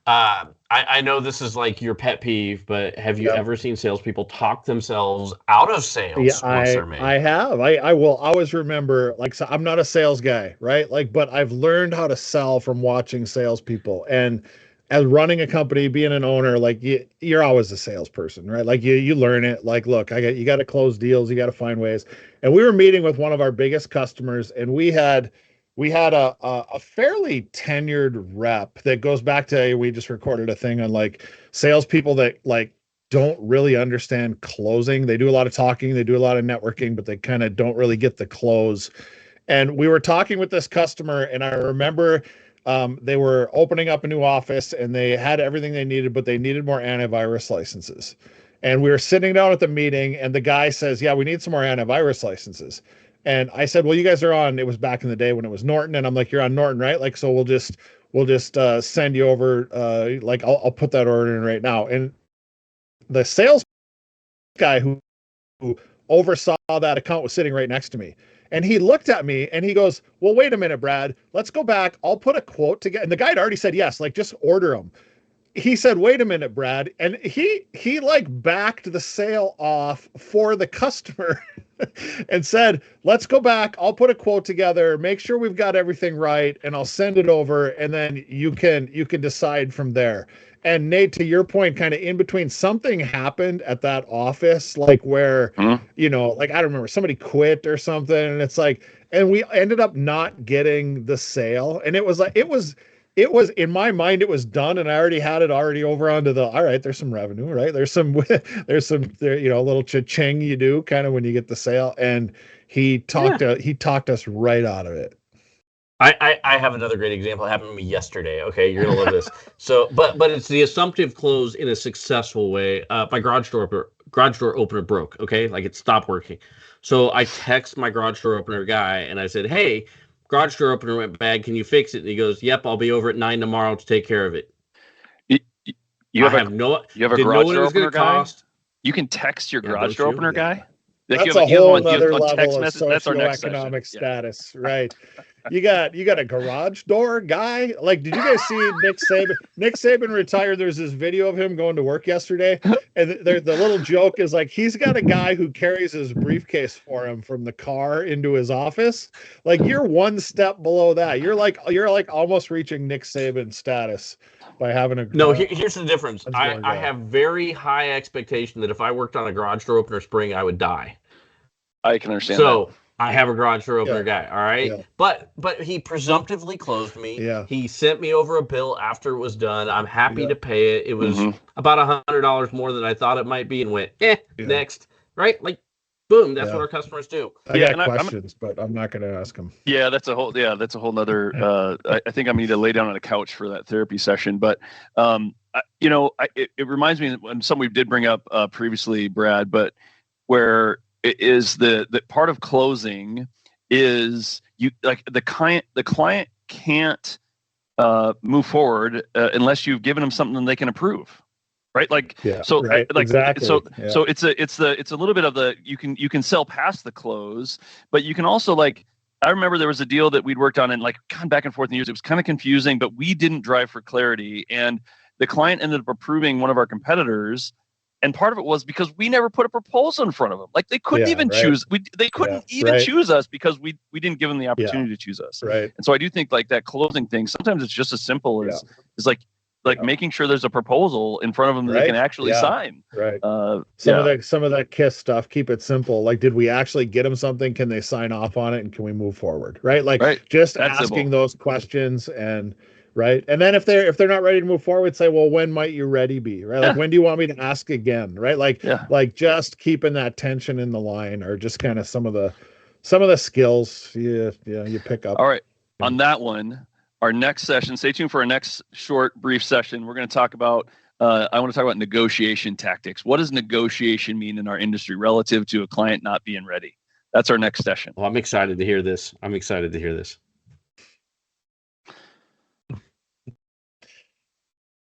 I know this is like your pet peeve, but have you Yep. ever seen salespeople talk themselves out of Yeah, sales once I they're made? I have. I will always remember, like, so I'm not a sales guy, right? Like, but I've learned how to sell from watching salespeople. And as running a company, being an owner, like you're always a salesperson, right? Like you learn it. Like, look, you got to close deals, you got to find ways. And we were meeting with one of our biggest customers, and we had a fairly tenured rep that goes back to, we just recorded a thing on like salespeople that like don't really understand closing. They do a lot of talking, they do a lot of networking, but they kind of don't really get the close. And we were talking with this customer, and I remember they were opening up a new office and they had everything they needed, but they needed more antivirus licenses. And we were sitting down at the meeting, and the guy says, "Yeah, we need some more antivirus licenses." And I said, "Well, you guys are on." It was back in the day when it was Norton, and I'm like, "You're on Norton, right? Like, so we'll just send you over. Like, I'll put that order in right now." And the sales guy who oversaw that account was sitting right next to me. And he looked at me and he goes, "Well, wait a minute, Brad. Let's go back. I'll put a quote together." And the guy had already said yes, like just order them. He said, "Wait a minute, Brad." And he like backed the sale off for the customer and said, "Let's go back. I'll put a quote together, make sure we've got everything right, and I'll send it over, and then you can decide from there." And Nate, to your point, kind of in between, something happened at that office, like where, Mhm. like I don't remember, somebody quit or something, and it's like, and we ended up not getting the sale, and it was like it was in my mind it was done, and I already had it already over onto the, all right, there's some revenue, right, there's some a little cha-ching you do kind of when you get the sale. And he talked us right out of it. I have another great example. It happened to me yesterday. Okay, you're gonna love this. So, but it's the assumptive close in a successful way. My garage door opener broke. Okay, like it stopped working. So I text my garage door opener guy and I said, "Hey, garage door opener went bad. Can you fix it?" And he goes, "Yep, I'll be over at 9 tomorrow to take care of it." You, you I have a have no you have a didn't know garage what it door was going opener to guy. cost. You can text your Yeah, garage don't door you? opener Yeah. guy. Like That's you a have whole you have nother on text level of message. That's our next session. socioeconomic Yeah. status, right? You got a garage door guy. Like, did you guys see Nick Saban? Nick Saban retired. There's this video of him going to work yesterday, and the little joke is like he's got a guy who carries his briefcase for him from the car into his office. Like, you're one step below that. You're like almost reaching Nick Saban status by having a No, garage here's the difference. I, door I guy. have very high expectation that if I worked on a garage door opener spring, I would die. I can understand that. So I have a garage door Yeah, opener guy. All right. yeah, But he presumptively closed me. yeah, He sent me over a bill after it was done. I'm happy yeah, to pay it. It was Hmm. about $100 more than I thought it might be, and went, yeah, next. Right? Like, boom, that's what yeah. our customers do. I Yeah, got and I'm questions, but I'm not going to ask him. that's a whole nother. I think I'm gonna need to lay down on a couch for that therapy session. But it reminds me of something we did bring up previously, Brad. But where it is the part of closing is you like the client can't move forward unless you've given them something they can approve, right? Like Yeah, so right. like Exactly. so Yeah. so it's a little bit of the you can sell past the close, but you can also like I remember there was a deal that we'd worked on and like gone back and forth in years. It was kind of confusing, but we didn't drive for clarity, and the client ended up approving one of our competitors. And part of it was because we never put a proposal in front of them. Like they couldn't Yeah, even right. choose. They Yeah, couldn't even right. choose us because we didn't give them the Yeah, opportunity to choose us. right. And so I do think like that closing thing. Sometimes it's just as simple Yeah, as like yeah, making sure there's a proposal in front of them that they can right. actually Yeah, sign. right. Some of Yeah, that KISS stuff, keep it simple. Like, did we actually get them something? Can they sign off on it? And can we move forward? Right. Like, right. just That's asking simple. those questions. And right. And then if they're not ready to move forward, say, well, when might you ready be? Right. Like, Yeah, when do you want me to ask again? Right. Like, yeah. just keeping that tension in the line, or just kind of some of the skills you pick up. All right. On that one, our next session, stay tuned for our next short, brief session. We're going to talk about, I want to talk about negotiation tactics. What does negotiation mean in our industry relative to a client not being ready? That's our next session. Well, I'm excited to hear this.